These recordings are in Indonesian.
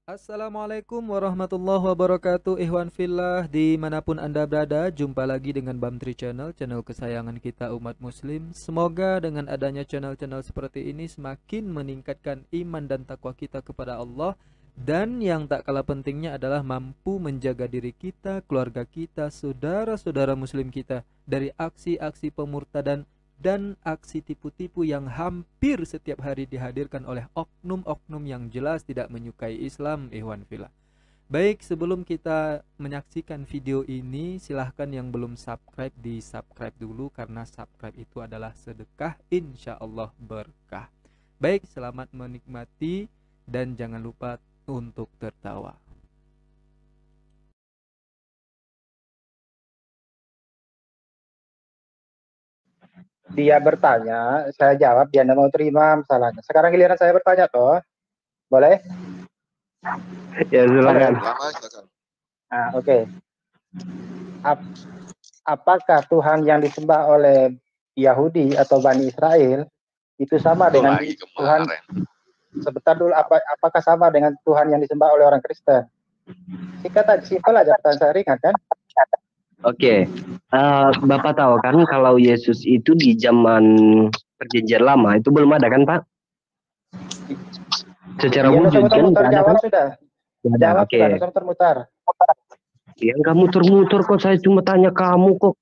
Assalamualaikum warahmatullahi wabarakatuh. Ikhwan fillah dimanapun anda berada, jumpa lagi dengan Bamtri Channel, channel kesayangan kita umat muslim. Semoga dengan adanya channel-channel seperti ini semakin meningkatkan iman dan takwa kita kepada Allah. Dan yang tak kalah pentingnya adalah mampu menjaga diri kita, keluarga kita, saudara-saudara muslim kita dari aksi-aksi pemurtadan dan aksi tipu-tipu yang hampir setiap hari dihadirkan oleh oknum-oknum yang jelas tidak menyukai Islam, ikhwan fillah. Baik, sebelum kita menyaksikan video ini, silahkan yang belum subscribe di subscribe dulu karena subscribe itu adalah sedekah, insya Allah berkah. Baik, selamat menikmati dan jangan lupa untuk tertawa. Dia bertanya, saya jawab, dia tidak mau terima masalahnya. Sekarang giliran saya bertanya toh, boleh? Ya silakan. Nah, oke. Apakah Tuhan yang disembah oleh Yahudi atau Bani Israel itu sama dengan Tuhan? Sebentar dulu, apakah sama dengan Tuhan yang disembah oleh orang Kristen? Simpel aja, pertanyaan saya ringan kan? Oke, Bapak tahu kan kalau Yesus itu di zaman Perjanjian Lama itu belum ada kan Pak? Secara Iya, wujud kan muter-muter jawab kan? sudah. Jawab sudah, muter-muter. Yang kamu muter-muter kok, saya cuma tanya kamu kok.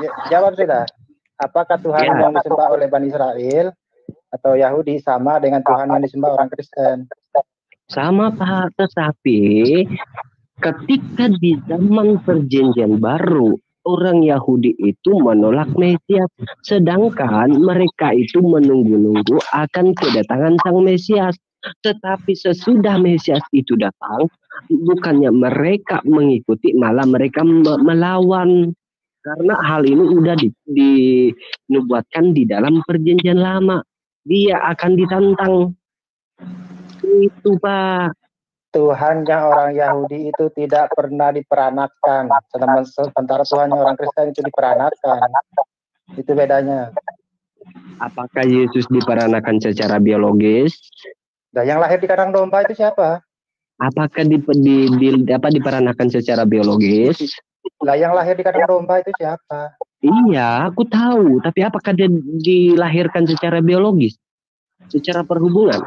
Ya, jawab sudah. Apakah Tuhan yang disembah oleh Bani Israel atau Yahudi sama dengan Tuhan yang disembah orang Kristen? Sama Pak, tetapi ketika di zaman Perjanjian Baru orang Yahudi itu menolak Mesias, sedangkan mereka itu menunggu-nunggu akan kedatangan Sang Mesias. Tetapi sesudah Mesias itu datang, bukannya mereka mengikuti, malah mereka melawan. Karena hal ini sudah dinubuatkan di dalam Perjanjian Lama. Dia akan ditantang. Itu Pak. Tuhan yang orang Yahudi itu tidak pernah diperanakan, sementara Tuhan yang orang Kristen itu diperanakan. Itu bedanya. Apakah Yesus diperanakan secara biologis? Nah, yang lahir di kandang domba itu siapa? Apakah diperanakan secara biologis? Lah, yang lahir di kandang domba itu siapa? Iya, aku tahu. Tapi apakah dia dilahirkan secara biologis? Secara perhubungan?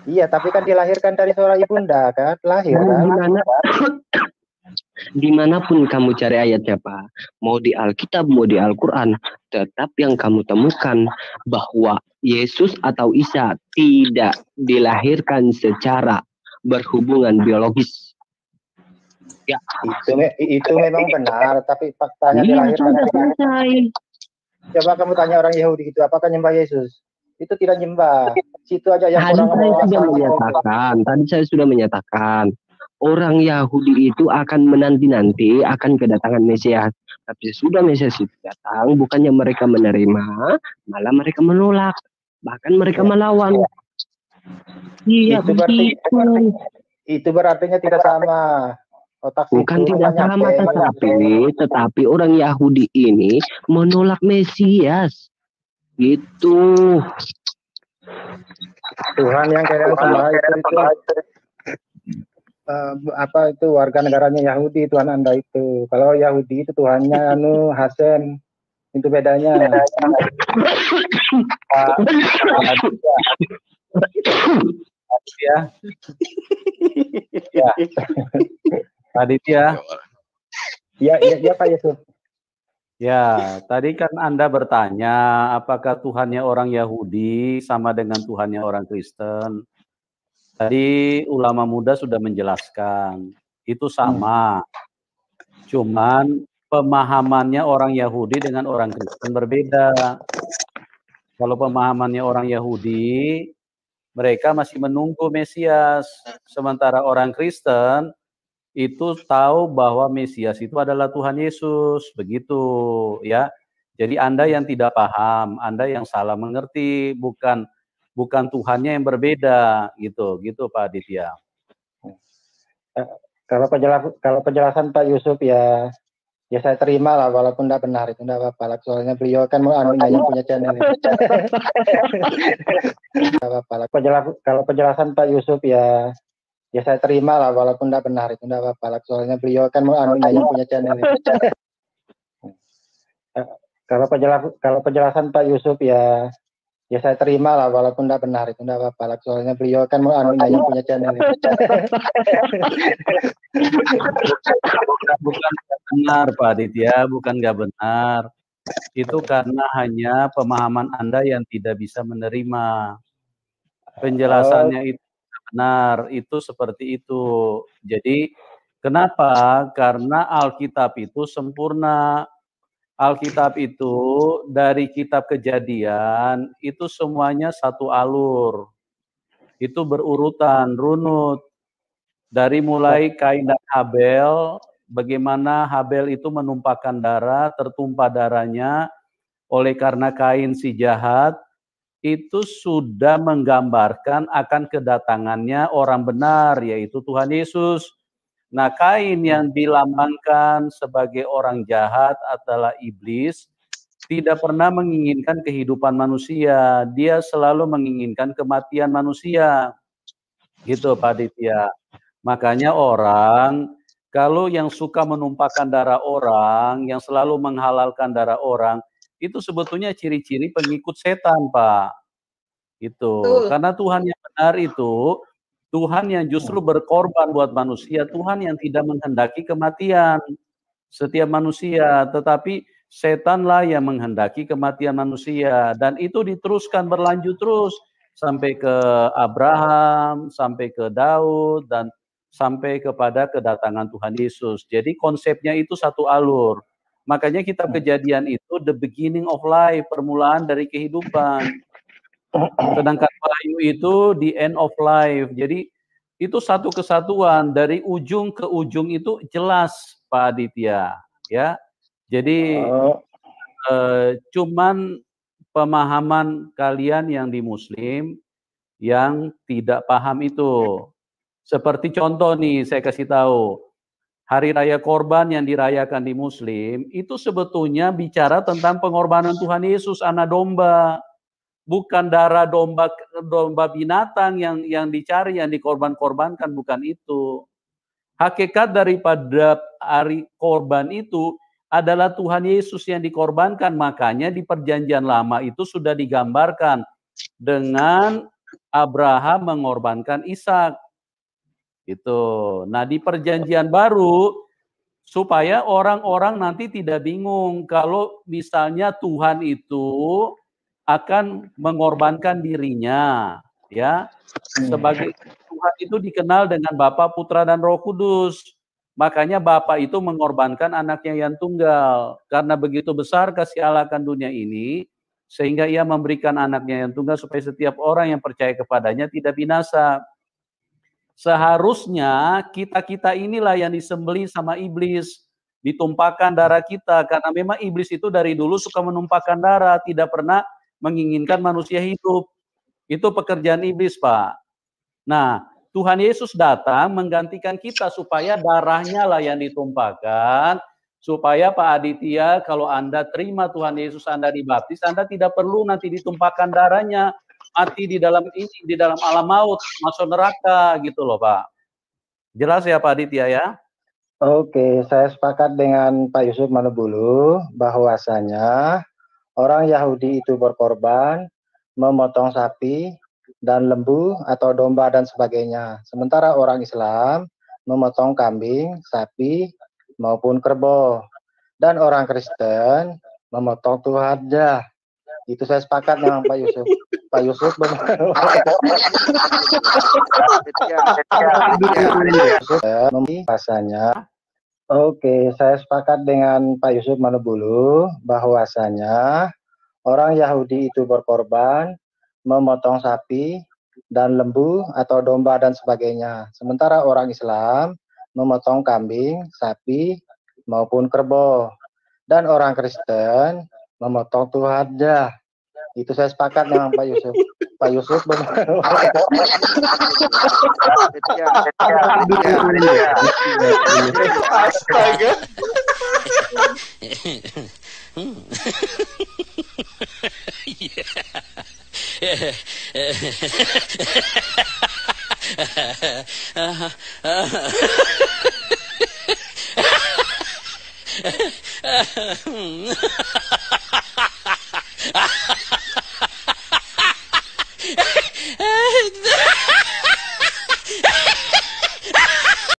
Iya, tapi kan dilahirkan dari seorang ibunda kan? Lahir kan? Dimanapun kamu cari ayatnya Pak, mau di Alkitab, mau di Al-Quran, tetap yang kamu temukan bahwa Yesus atau Isa tidak dilahirkan secara berhubungan biologis. Ya, itu memang benar, tapi faktanya dilahirkan. Coba kamu tanya orang Yahudi itu, apakah nyembah Yesus? Itu tidak nyembah. Situ aja yang kurang Tadi saya sudah menyatakan orang Yahudi itu akan menanti-nanti akan kedatangan Mesias. Tapi sudah Mesias itu datang, bukannya mereka menerima, malah mereka menolak. Bahkan mereka melawan. Iya, itu berarti tidak sama. Bukan tidak sama, tetapi orang Yahudi ini menolak Mesias. Gitu. Tuhan yang kalian sembah itu apa itu warga negaranya Yahudi, Tuhan Anda itu. Kalau Yahudi itu Tuhannya Hasem. Itu bedanya. Ya. Ya. Aditya. Ya Pak Yesus. Ya, tadi kan Anda bertanya apakah Tuhannya orang Yahudi sama dengan Tuhannya orang Kristen. Tadi ulama muda sudah menjelaskan, itu sama. Cuman pemahamannya orang Yahudi dengan orang Kristen berbeda. Kalau pemahamannya orang Yahudi, mereka masih menunggu Mesias. Sementara orang Kristen itu tahu bahwa Mesias itu adalah Tuhan Yesus, begitu ya. Jadi Anda yang tidak paham, Anda yang salah mengerti, bukan Tuhannya yang berbeda, gitu Pak Aditya. Kalau penjelasan Pak Yusuf ya, Ya saya terima lah, walaupun tidak benar itu tidak apa-apa lah. Soalnya beliau kan yang punya channel ini. Tidak apa-apa lah. Kalau penjelasan Pak Yusuf ya saya terima lah, walaupun tidak benar itu tidak apa-apa lah. Soalnya beliau kan yang punya channel ini. Kalau penjelasan Pak Yusuf ya saya terima lah, walaupun tidak benar itu tidak apa-apa lah. Soalnya beliau kan yang punya channel ini. Bukan benar Pak Aditya, bukan nggak benar. Itu karena hanya pemahaman Anda yang tidak bisa menerima. Penjelasannya itu benar, itu seperti itu. Jadi kenapa? Karena Alkitab itu sempurna. Alkitab itu dari kitab Kejadian itu semuanya satu alur. Itu berurutan, runut. Dari mulai Kain dan Habel, bagaimana Habel itu menumpahkan darah, tertumpah darahnya oleh karena Kain si jahat, itu sudah menggambarkan akan kedatangannya orang benar, yaitu Tuhan Yesus. Nah, Kain yang dilambangkan sebagai orang jahat adalah iblis, tidak pernah menginginkan kehidupan manusia, dia selalu menginginkan kematian manusia. Gitu Pak Aditya. Makanya orang, kalau yang suka menumpahkan darah orang, yang selalu menghalalkan darah orang, itu sebetulnya ciri-ciri pengikut setan, Pak. Itu. Karena Tuhan yang benar itu, Tuhan yang justru berkorban buat manusia, Tuhan yang tidak menghendaki kematian setiap manusia, tetapi setanlah yang menghendaki kematian manusia. Dan itu diteruskan berlanjut terus, sampai ke Abraham, sampai ke Daud, dan sampai kepada kedatangan Tuhan Yesus. Jadi konsepnya itu satu alur. Makanya kitab Kejadian itu the beginning of life, permulaan dari kehidupan. Sedangkan Wahyu itu the end of life. Jadi itu satu kesatuan, dari ujung ke ujung itu jelas Pak Aditya, ya. Jadi cuman pemahaman kalian yang di Muslim yang tidak paham itu. Seperti contoh nih, saya kasih tahu. Hari Raya Korban yang dirayakan di Muslim, itu sebetulnya bicara tentang pengorbanan Tuhan Yesus, anak domba. Bukan darah domba binatang yang dicari, yang dikorban-korbankan, bukan itu. Hakikat daripada hari korban itu adalah Tuhan Yesus yang dikorbankan. Makanya di Perjanjian Lama itu sudah digambarkan dengan Abraham mengorbankan Ishak. Gitu. Nah, di Perjanjian Baru supaya orang-orang nanti tidak bingung kalau misalnya Tuhan itu akan mengorbankan dirinya, ya. Sebagai Tuhan itu dikenal dengan Bapa, Putra, dan Roh Kudus. Makanya Bapa itu mengorbankan anaknya yang tunggal. Karena begitu besar kasih Allah akan dunia ini, sehingga ia memberikan anaknya yang tunggal supaya setiap orang yang percaya kepadanya tidak binasa. Seharusnya kita inilah yang disembelih sama iblis, ditumpahkan darah kita, karena memang iblis itu dari dulu suka menumpahkan darah, tidak pernah menginginkan manusia hidup. Itu pekerjaan iblis, Pak. Nah, Tuhan Yesus datang menggantikan kita supaya darahnya lah yang ditumpahkan, supaya Pak Aditya, kalau Anda terima Tuhan Yesus, Anda dibaptis, Anda tidak perlu nanti ditumpahkan darahnya, mati di dalam alam maut, masuk neraka gitu loh Pak. Jelas ya Pak Aditya ya? Oke, saya sepakat dengan Pak Yusuf Manubulu bahwasanya orang Yahudi itu berkorban, memotong sapi dan lembu atau domba dan sebagainya. Sementara orang Islam memotong kambing, sapi maupun kerbau. Dan orang Kristen memotong tuhaja. Itu saya sepakat dengan Pak Yusuf. Pak Yusuf bahasanya. Oke, saya sepakat dengan Pak Yusuf Manubulu bahwasanya orang Yahudi itu berkorban, memotong sapi dan lembu atau domba dan sebagainya. Sementara orang Islam memotong kambing, sapi maupun kerbau. Dan orang Kristen memotong tuhaja. Itu saya sepakat dengan Pak Yusuf. Pak Yusuf Astaga. Yeah.